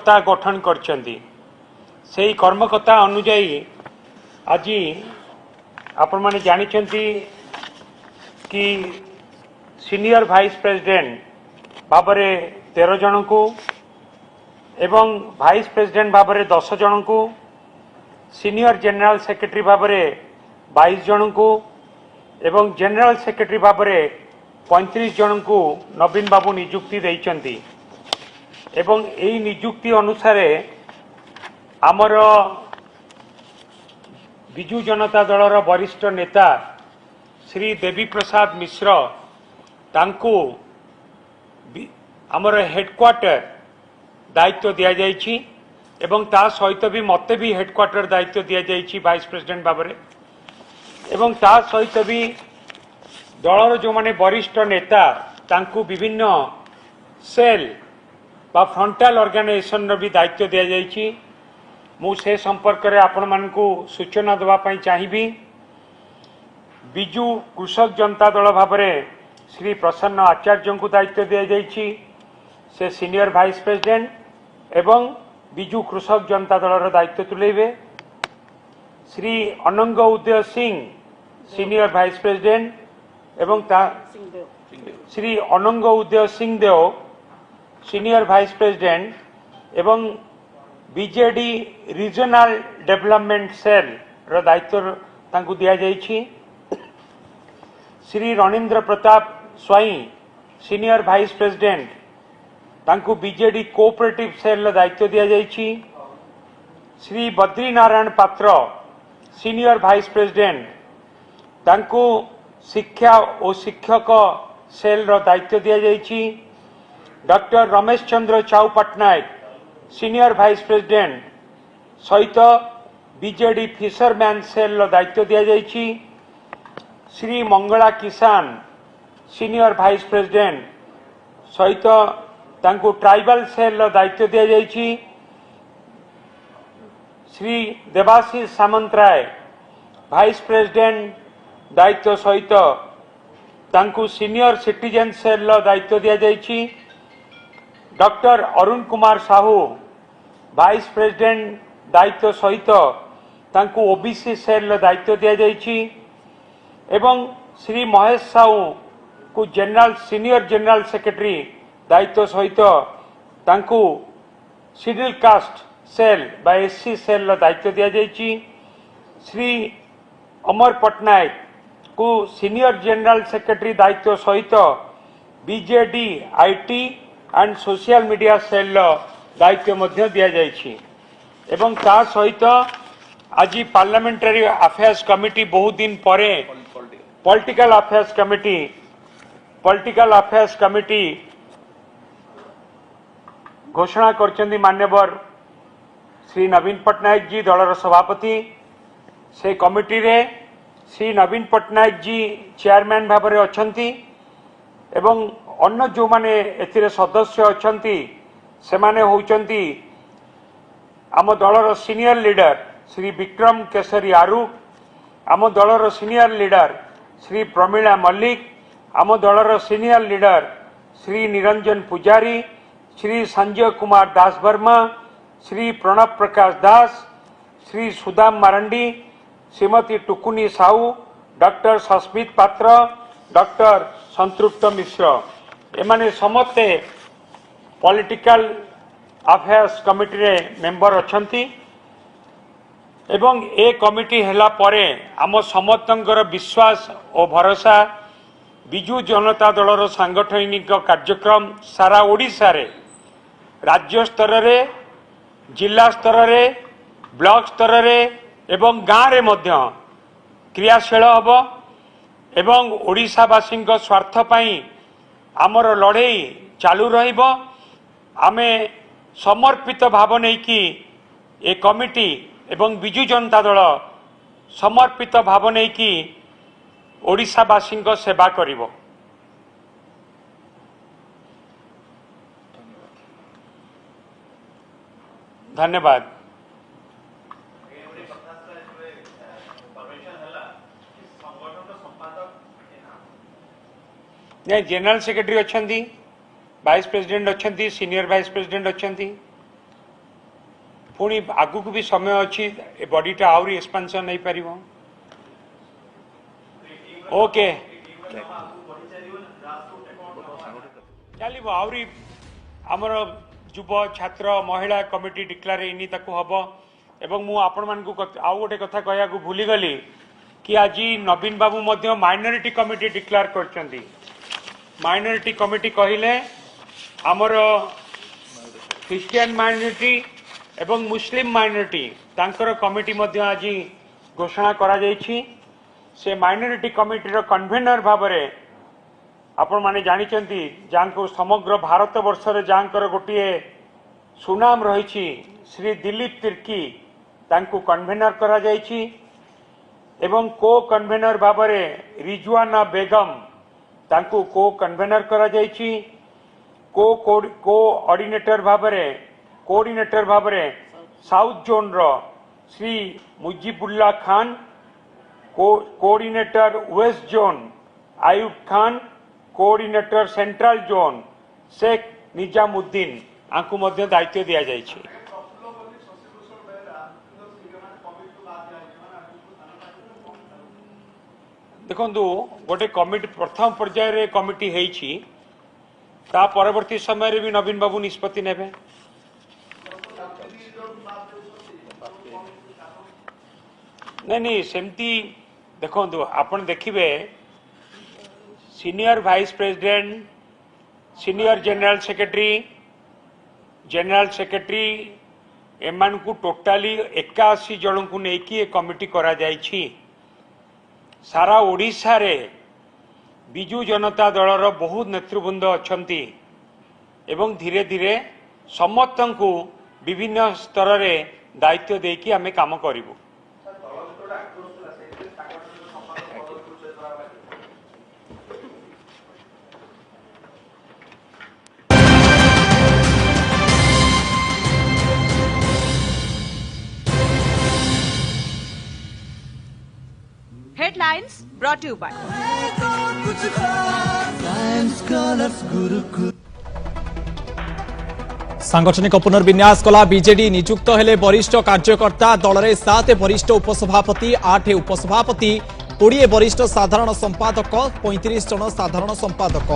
कर्मकर्ता गठन करछंती सेही कर्मकर्ता अनुजाई आज आपण माने जानिछंती कि सीनियर वाइस प्रेसिडेंट भाबरे 13 जन को एवं वाइस प्रेसिडेंट भाबरे 10 जन को सीनियर जनरल सेक्रेटरी भाबरे 22 जन को एवं जनरल सेक्रेटरी भाबरे 35 जन को नवीन बाबू नियुक्ति देइचंती एवं एई नियुक्ति अनुसार आमर विजु जनता दलर वरिष्ठ नेता श्री देवी प्रसाद मिश्र तांको आमर हेडक्वार्टर दायित्व दिया जाइछि एवं ता सहित भी मते भी हेडक्वार्टर दायित्व दिया जाइछि वाइस प्रेसिडेंट भाबरे एवं ता सहित भी दलर जो माने वरिष्ठ नेता तांको विभिन्न सेल बा फ्रंटाल ऑर्गेनाइजेशन भी दायित्व दिया जाइछि मु से संपर्क रे आपण मानकु सूचना देवा पई चाहिबी विजु कृषक जनता दल भाबरे श्री प्रसन्न आचार्य को दायित्व दिया जाइछि से सीनियर वाइस प्रेसिडेंट एवं विजु कृषक जनता दलर दायित्व तुलेबे Shri Anang Uday Singh senior vice president एवं Shri Anang Uday Singh Deo senior vice president एवं बीजेडी रीजनल डेवलपमेंट सेल रो दायित्व तांकु दिया जाइछि Shri Ranendra Pratap Swain senior vice president तांकु बीजेडी कोऑपरेटिव सेल रो दायित्व दिया जाइछि श्री बद्री नारायण पात्र सीनियर वाइस प्रेसिडेंट तांकु शिक्षा और शिक्षक सेल रो दायित्व दिया जाइछि डॉक्टर रमेश चंद्र चाउ पटनायक सीनियर वाइस प्रेसिडेंट सहित बीजेडी फिशरमैन सेल रो दायित्व दिया जाइछि श्री मंगला किसान सीनियर वाइस प्रेसिडेंट सहित तांकु ट्राइबल सेल रो दायित्व दिया जाइछि श्री देवाशीष सामंतराय वाइस प्रेसिडेंट दायित्व सहित तांकु सीनियर सिटीजन सेल रो दायित्व दिया जाइछि doctor Arun Kumar Sahoo vice president दायित्व सहित तांकु ओबीसी सेल रो दायित्व दिया जाइछि एवं श्री महेश साहू को जनरल सीनियर जनरल सेक्रेटरी दायित्व सहित तांकु शेड्यूल कास्ट सेल बा एससी सेल रो दायित्व दिया जाइछि श्री अमर पटनायक को सीनियर जनरल सेक्रेटरी दायित्व सहित BJD IT and social media cell दायित्व मध्य दिया जाइछि एवं ता सहित आज पार्लियामेंटरी अफेयर्स कमिटी बहुत दिन परे पॉलिटिकल अफेयर्स कमिटी घोषणा करचंदी मान्यवर श्री नवीन पटनायक जी दलर सभापति से कमिटी रे श्री नवीन पटनायक जी चेयरमैन भाव में अछंती एवं अन्य जो माने एथिरे सदस्य अछंती से माने होचंती आम दलर सीनियर लीडर श्री विक्रम केसरी आरू आम दलर सीनियर लीडर श्री प्रमीला मल्लिक आम दलर सीनियर लीडर श्री निरंजन पुजारी श्री संजय कुमार दास वर्मा श्री प्रणव प्रकाश दास श्री सुदाम मारंडी श्रीमती टुकुनी साहू डॉक्टर सस्मित पात्र डॉक्टर संतृप्त मिश्र एमाने समस्ते पॉलिटिकल अफेयर्स कमिटी रे मेंबर अछंती एवं ए कमिटी हैला परे आम समस्तंकर विश्वास और भरोसा विजु जनता दलर सांगठनिक कार्यक्रम सारा ओडिशा रे राज्य स्तर रे जिला स्तर रे ब्लॉक स्तर रे एवं गाँव रे मध्य क्रियाशील हब एवं ओडिशावासी स्वार्थ पाई आमर लड़े चालू रहिबो आमे समर्पित भाव नहीं कि ए कमिटी एवं विजु जनता दल समर्पित भाव नहीं कि ओडिशावासी सेवा करिबो। धन्यवाद। जनरल सेक्रेटरी अच्छा वाइस प्रेसिडेंट अच्छा सीनियर वाइस प्रेसिडेंट अच्छा पुणी आगु को भी समय अच्छी बॉडीटा आउरी एक्सपेंशन नहीं पार ओके चलो आउरी आमर युव छात्र महिला कमिटी डिक्लेयर इनी ताकू हम एवं मु आपण मानकु आउ गोटे कथा कहया भूली गली कि आज नवीन बाबू मध्य माइनॉरिटी कमिटी डिक्लेयर करछंती माइनॉरिटी कमिटी कहले आमर क्रिश्चियन माइनॉरिटी एवं मुस्लिम माइनॉरिटी तांकर कमिटी मध्य आज घोषणा करा जायछि से माइनॉरिटी कमिटी रो कन्वेनर भाबरे आपण माने जानिचंती जांको समग्र भारत वर्ष रे जांकर गोटिए सुनाम रहिछि श्री दिलीप तिर्की तांको कन्वेनर करा जायछि एवं को कन्वेनर भाबरे रिजवाना बेगम तांको को कन्वेनर करा जायछि को ऑर्डिनेटर भाबरे साउथ जोन रो Shri Mujibullah Khan coordinator west zone Ayub Khan coordinator central zone Sheikh Nizamuddin आंकु मध्य दायित्व दिया जायछि देखंतु गोटे कमिटी प्रथम पर्याय रे कमिटी हेछि ता परवर्ती समय रे भी नवीन बाबू निष्पत्ति नेबे नहीं सेमती देखो आपण देखिए senior vice president senior general secretary एमान को टोटाली 81 जन को लेकिन कमिटी करा जायछि सारा ओडिशा रे बिजू जनता दलर बहुत नेतृवृंद अछंती एवं धीरे धीरे समस्त को विभिन्न स्तर रे दायित्व देकी आमे काम करिवु Headlines brought to you by सांगठनिक पुनर्विन्यास कला बीजेडी नियुक्त हेले वरिष्ठ कार्यकर्ता दल में 7 वरिष्ठ उपसभापति 8 उपसभापति 20 वरिष्ठ साधारण संपादक 35 जन साधारण संपादक